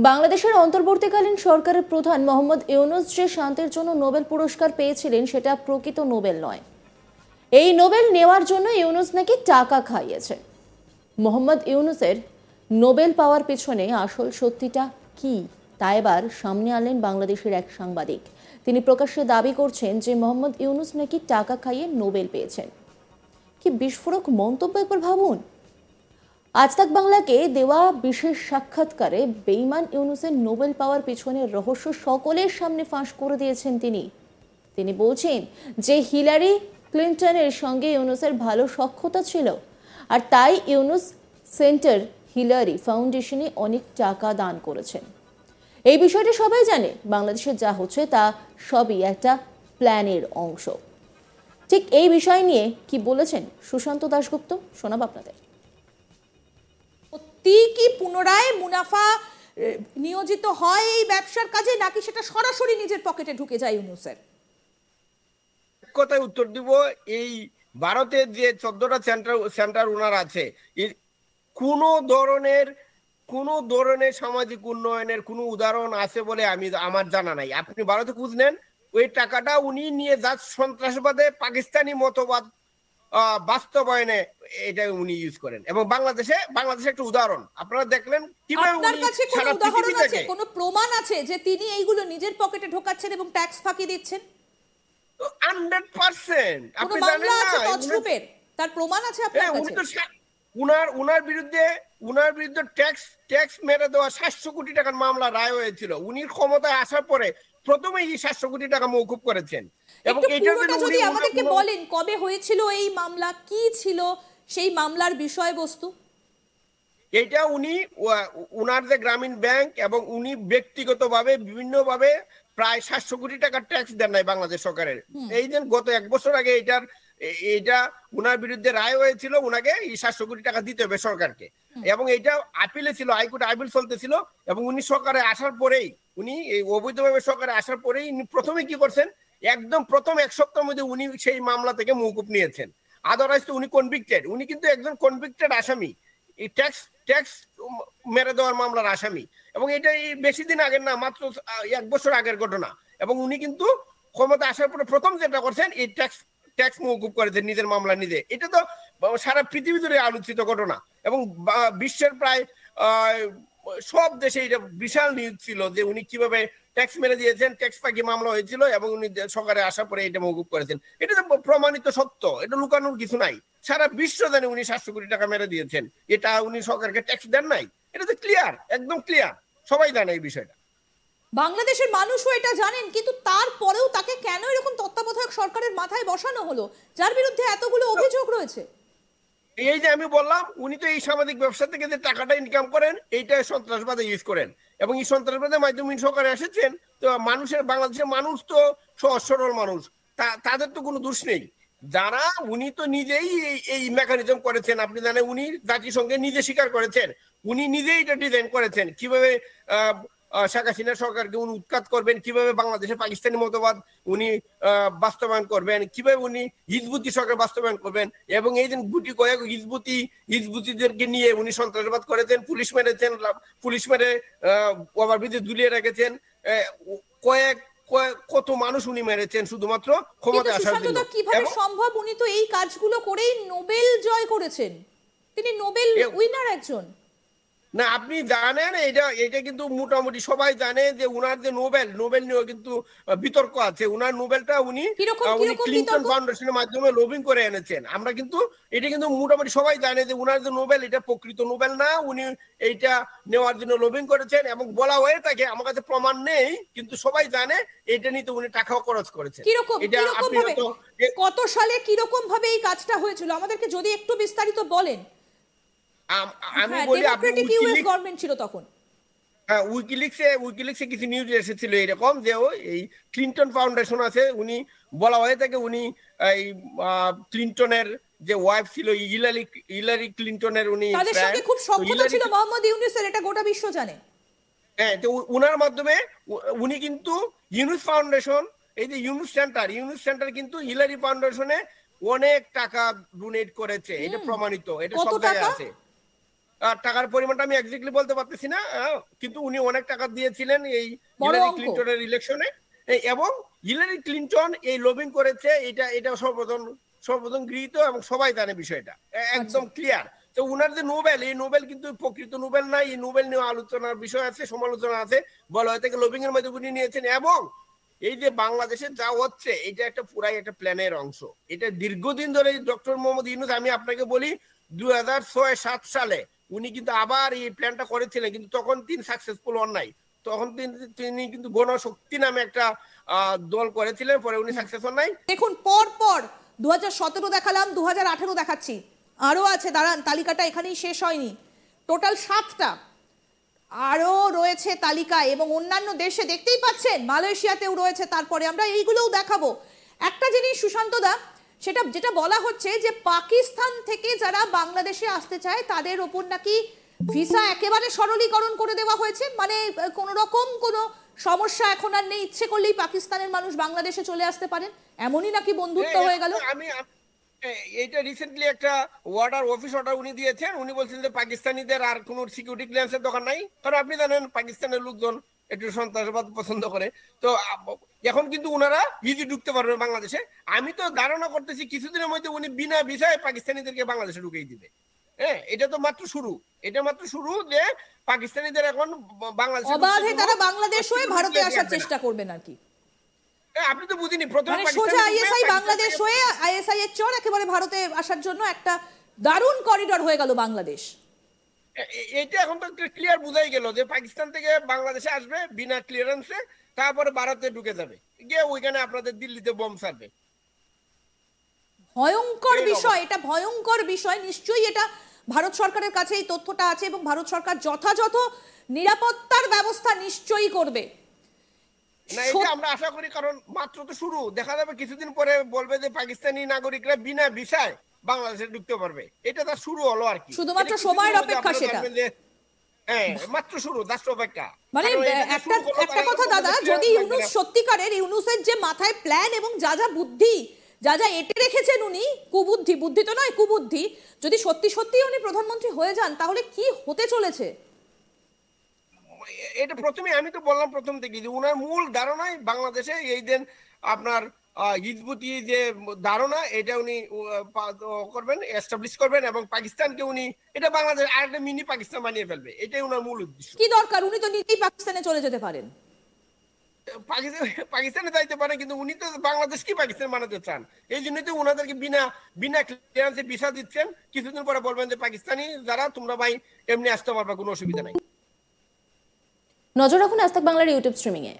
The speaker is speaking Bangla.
বাংলাদেশের অন্তর্বর্তীকালীন সরকারের প্রধান মোহাম্মদ ইউনূস যে শান্তির জন্য নোবেল পুরস্কার পেয়েছিলেন সেটা প্রকৃত নোবেল নয়। এই নোবেল নেওয়ার জন্য ইউনূস নাকি টাকা খাইয়েছে। মোহাম্মদ ইউনূসের নোবেল পাওয়ার পিছনে আসল সত্যিটা কি তা এবার সামনে আনলেন বাংলাদেশের এক সাংবাদিক। তিনি প্রকাশ্যে দাবি করছেন যে মোহাম্মদ ইউনূস নাকি টাকা খাইয়ে নোবেল পেয়েছেন। কি বিস্ফোরক মন্তব্য, একবার ভাবুন। আজ তাক বাংলাকে দেওয়া বিশেষ সাক্ষাৎকারে বেঈমান ইউনূসের নোবেল পাওয়ার পিছনের রহস্য সকলের সামনে ফাঁস করে দিয়েছেন তিনি বলছেন যে হিলারি ক্লিন্টনের সঙ্গে ইউনূসের ভালো সখ্যতা ছিল, আর তাই ইউনূস সেন্টার হিলারি ফাউন্ডেশনে অনেক টাকা দান করেছেন। এই বিষয়টি সবাই জানে। বাংলাদেশে যা হচ্ছে তা সবই একটা প্ল্যানের অংশ। ঠিক এই বিষয় নিয়ে কি বলেছেন সুশান্ত দাশগুপ্ত, শোনাব আপনাদের। কি পুনরায় মুনাফা নিয়োজিত হয় এই ব্যবসার কাজে, নাকি সেটা সরাসরি নিজের পকেটে ঢুকে যায় ইউনূসের? কথায় উত্তর দিব, এই ভারতের যে 14টা সেন্টার ওনার আছে, কোন ধরনের সামাজিক উন্নয়নের কোন উদাহরণ আছে বলে আমার জানা নাই। আপনি ভারতে খুঁজ নেন, ওই টাকাটা উনি নিয়ে যা সন্ত্রাসবাদে পাকিস্তানি মতবাদ বাস্তবায়নে এটা উনি ইউজ করেন। এবং বাংলাদেশে একটা উদাহরণ আপনারা দেখলেন কিভাবে আপনার কাছে কোনো উদাহরণ আছে, কোনো প্রমাণ আছে যে তিনি এইগুলো নিজের পকেটে ঢোকাচ্ছেন এবং ট্যাক্স ফাঁকি দিচ্ছেন? 100% আপনি জানেন না তছরূপের তার প্রমাণ আছে আপনার কাছে? উনার বিরুদ্ধে ট্যাক্স মেরে দেওয়া 700 কোটি টাকার মামলা রায় হয়েছিল। উনি ক্ষমতায় আসার পরে প্রথমেই 700 কোটি টাকা মওকুফ করেছেন। এবং এইটার জন্য যদি আমাদেরকে বলেন কবে হয়েছিল এই মামলা, কি ছিল সেই মামলার বিষয়বস্তু? এটা উনার যে গ্রামীণ ব্যাংক এবং উনি ব্যক্তিগতভাবে বিভিন্নভাবে প্রায় 700 কোটি টাকা ট্যাক্স দেন নাই বাংলাদেশ সরকারের। এই যে গত 1 বছর আগে এটা উনার বিরুদ্ধে রায় হয়েছিল, উনাকে এই 700 কোটি টাকা দিতে হবে সরকারকে। এবং এটা আপিলে ছিল, হাইকোর্টে আপিল চলতেছিল। এবং উনি সরকারে আসার পরেই, উনি এই অবৈধভাবে সরকারে আসার পরেই প্রথমে কি করছেন, একদম প্রথম 1 সপ্তাহের মধ্যে উনি সেই মামলা থেকে মওকুফ নিয়েছেন। আদারওয়াইজ তো উনি কনভিক্টেড, উনি কিন্তু একজন কনভিক্টেড আসামি, এই ট্যাক্স মেরে দেওয়ার মামলার আসামি। এবং এটা বেশি দিন আগের না, মাত্র 1 বছর আগের ঘটনা। এবং উনি কিন্তু ক্ষমতা আসার পরে প্রথম যেটা করছেন, এই ট্যাক্স মওকুফ করেছেন নিজের মামলা নিজে। এটা তো সারা পৃথিবী জুড়ে আলোচিত ঘটনা এবং বিশ্বের প্রায় সব দেশে এটা বিশাল নিউজ ছিল যে উনি কিভাবে ট্যাক্স মেরে দিয়েছেন, ট্যাক্স ফাঁকি মামলা হয়েছিল এবং উনি সরকারে আসার পরে এটা মওকুফ করেছেন। এটা তো প্রমাণিত সত্য, এটা লুকানোর কিছু নাই। সারা বিশ্ব জানে উনি 700 কোটি টাকা মেরে দিয়েছেন, এটা উনি সরকারকে ট্যাক্স দেন নাই। এটা তো ক্লিয়ার, একদম ক্লিয়ার, সবাই জানে এই বিষয়টা। বাংলাদেশের মানুষও এটা জানেন, কিন্তু তারপরেও তাকে কেন এরকম তত্ত্বাবধায়ক সরকারের মাথায় বসানো হলো যার বিরুদ্ধে এতগুলো অভিযোগ রয়েছে? এই যে আমি বললাম, উনি তো এই সামাজিক ব্যবসা থেকে যে টাকাটা ইনকাম করেন, এইটা সন্ত্রাসবাদে ইউজ করেন। এবং এই সন্ত্রাসবাদের মাধ্যমে সরকারে এসেছেন। তো বাংলাদেশের মানুষ তো সহজ সরল মানুষ, তাদের তো কোনো দোষ নেই। যারা উনি তো নিজেই এই মেকানিজম করেছেন। আপনি জানেন, উনি জাতিসংঘে নিজে স্বীকার করেছেন, উনি নিজেই এটা ডিজাইন করেছেন কিভাবে শেখ হাসিনা সরকারকে উনি উৎখাত করবেন, কিভাবে বাংলাদেশে পাকিস্তানি মতবাদ উনি বাস্তবায়ন করবেন, কিভাবে উনি হিজবুতি সরকার বাস্তবায়ন করবেন। এবং এই যে গুটি কয়েক হিজবুতিদেরকে নিয়ে উনি সন্ত্রাসবাদ করেছেন, পুলিশ মেরে ওভারব্রিজে ঝুলিয়ে রেখেছেন, কত মানুষ উনি মেরেছেন শুধুমাত্র ক্ষমতায় আসার জন্য। কিভাবে সম্ভব? উনি তো এই কাজগুলো করেই নোবেল জয় করেছেন, তিনি নোবেল উইনার একজন। না, আপনি জানেন, এটা কিন্তু মোটামুটি সবাই জানে যে উনার যে নোবেল নিয়ে কিন্তু বিতর্ক আছে। উনার নোবেলটা উনি ক্লিন্টন ফাউন্ডেশনের মাধ্যমে লবিং করে এনেছেন। আমরা কিন্তু এটা কিন্তু মোটামুটি সবাই জানে যে উনার যে নোবেল, এটা প্রকৃত নোবেল না, উনি এইটা নেওয়ার জন্য লবিং করেছেন। এবং বলা হয়ে থাকে, আমার কাছে প্রমাণ নেই, কিন্তু সবাই জানে এটা নিতে উনি টাকাও খরচ করেছেন। কত সালে কিরকম ভাবে এই কাজটা হয়েছিল আমাদেরকে যদি একটু বিস্তারিত বলেন। আমি বলি, গভর্নমেন্ট ছিল তখন। হ্যাঁ, উইকিলিক্সে কিছু নিউজ এসেছিল এরকম যে এই ক্লিন্টন ফাউন্ডেশন আছে, উনি বলা হয়ে থাকে উনি এই ক্লিন্টনের যে ওয়াইফ ছিল হিলারি ক্লিন্টনের, উনি তাদের সঙ্গে খুব সখ্যতা ছিল মোহাম্মদ ইউনূসের, এটা গোটা বিশ্ব জানে। হ্যাঁ, তো উনার মাধ্যমে উনি কিন্তু ইউনূস ফাউন্ডেশন, এই যে ইউনূস সেন্টার কিন্তু হিলারি ফাউন্ডেশনে অনেক টাকা ডোনেট করেছে। এটা প্রমাণিত, এটা সব জায়গায় আছে। টাকার পরিমাণটা আমি এক্স্যাক্টলি বলতে পারতেছি না, কিন্তু উনি অনেক টাকা দিয়েছিলেন এই বড় হিলারি অঙ্ক। ক্লিনটনের ইলেকশনে। এবং হিলারি ক্লিনটন এই লবিং করেছে, এটা সর্বজন গৃহীত এবং সবাই জানে বিষয়টা, একদম ক্লিয়ার। তো উনার যে নোবেল, এই নোবেল কিন্তু প্রকৃত নোবেল নাই, এই নোবেল নিয়ে আলোচনার বিষয় আছে, সমালোচনা আছে, বলা হয় থেকে লবিং এর মধ্যে উনি নিয়েছেন। এবং এই যে বাংলাদেশে যা হচ্ছে, এটা একটা পুরাই একটা প্ল্যানের অংশ। এটা দীর্ঘদিন ধরে ডক্টর মোহাম্মদ ইউনূস, আমি আপনাকে বলি 2006-7 সালে উনি কিন্তু আবার এই প্ল্যানটা করেছিলেন, কিন্তু তখন তিনি সাকসেসফুল হন নাই। তখন তিনি কিন্তু গণশক্তি নামে একটা দল করেছিলেন, পরে উনি সাকসেস হন নাই। দেখুন, পর পর 2017 দেখালাম, 2018 দেখাচ্ছি, আরো আছে, দাঁড়ান, তালিকাটা এখানেই শেষ হয়নি, টোটাল 7টা আরো রয়েছে তালিকায়, এবং অন্যান্য দেশে দেখতেই পাচ্ছেন, মালয়েশিয়াতেও রয়েছে। তারপরে আমরা এইগুলোও দেখাবো। একটা জিনিস সুশান্ত দা, যেটা বলা হচ্ছে যে পাকিস্তান থেকে যারা বাংলাদেশে আসতে চায় তাদের ওপর নাকি ভিসা একেবারে সরলীকরণ করে দেওয়া হয়েছে, মানে কোনো রকম কোনো সমস্যা এখন আর নেই, ইচ্ছে করলেই পাকিস্তানের মানুষ বাংলাদেশে চলে আসতে পারেন, এমনই নাকি বন্ধুত্ব হয়ে গেল। আমি এইটা রিসেন্টলি একটা অফিস অর্ডার উনি দিয়েছেন। উনি বলছেন যে পাকিস্তানিদের আর কোনো সিকিউরিটি ক্লিয়ারেন্সের দরকার নাই, কারণ আপনি জানেন পাকিস্তানের লোকজন একটু সন্ত্রাসবাদ পছন্দ করে। তো এখন কিন্তু উনারা ইজি ঢুকতে পারবে বাংলাদেশে। আমি তো ধারণা করতেছি কিছুদিনের মধ্যে উনি বিনা ভিসায় পাকিস্তানিদেরকে বাংলাদেশে ঢুকিয়ে দিবে। হ্যাঁ, এটা তো মাত্র শুরু, এটা মাত্র শুরু যে পাকিস্তানিদের এখন বাংলাদেশে অবাধে তারা বাংলাদেশ হয়ে ভারতে আসার চেষ্টা করবেন আর কি। আপনি তো বুঝিনি, প্রথমে মানে সোজা আইএসআই বাংলাদেশ হয়ে আইএসআই এর চর একেবারে ভারতে আসার জন্য একটা দারুণ করিডোর হয়ে গেল বাংলাদেশ। এটা এখন তো ক্লিয়ার বুঝাই গেল যে পাকিস্তান থেকে বাংলাদেশে আসবে বিনা ক্লিয়ারেন্সে, তারপরে ভারতে ঢুকে যাবে, গিয়ে ওইখানে আপনাদের দিল্লিতে বোম ছাড়বে। ভয়ঙ্কর বিষয়, এটা ভয়ঙ্কর বিষয়। নিশ্চয়ই এটা ভারত সরকারের কাছে এই তথ্যটা আছে এবং ভারত সরকার যথাযথ নিরাপত্তার ব্যবস্থা নিশ্চয়ই করবে। না, এটা আমরা আশা করি, কারণ মাত্র তো শুরু। দেখা যাবে কিছুদিন পরে বলবে যে পাকিস্তানি নাগরিকরা বিনা ভিসায় বাংলাদেশে ঢুকতে পারবে। এটা তার শুরু হলো আর কি, শুধুমাত্র সময়ের অপেক্ষা সেটা। হ্যাঁ, মাত্র শুরু, জাস্ট অপেক্ষা। মানে একটা কথা দাদা, যদি ইউনূস সত্যিকারের, ইউনূসের যে মাথায় প্ল্যান এবং যা যা বুদ্ধি, যা যা এঁটে রেখেছেন উনি, কুবুদ্ধি, বুদ্ধি তো নয় কুবুদ্ধি, যদি সত্যি সত্যি উনি প্রধানমন্ত্রী হয়ে যান তাহলে কি হতে চলেছে। এটা প্রথমে আমি তো বললাম প্রথম থেকে যে উনার মূল ধারণাই বাংলাদেশে এই যে আপনার হিজবুতি যে ধারণা, এটা উনি করবেন, এস্টাবলিশ করবেন, এবং পাকিস্তানকে উনি এটা বাংলাদেশ আরেকটা মিনি পাকিস্তান বানিয়ে ফেলবে। এটাই উনার মূল উদ্দেশ্য। কি দরকার, উনি তো নিজেই পাকিস্তানে চলে যেতে পারেন। পাকিস্তানে যাইতে পারে, কিন্তু উনি তো বাংলাদেশকে পাকিস্তান বানাতে চান। এই জন্যই তো উনাদেরকে বিনা ক্লিয়ারেন্সে ভিসা দিচ্ছেন। কিছুদিন পরে বলবেন যে পাকিস্তানি যারা, তোমরা ভাই এমনি আসতে পারবে, কোনো অসুবিধা নাই। নজর রাখুন আজ তাক বাংলার ইউটিউব স্ট্রিমিংয়ে।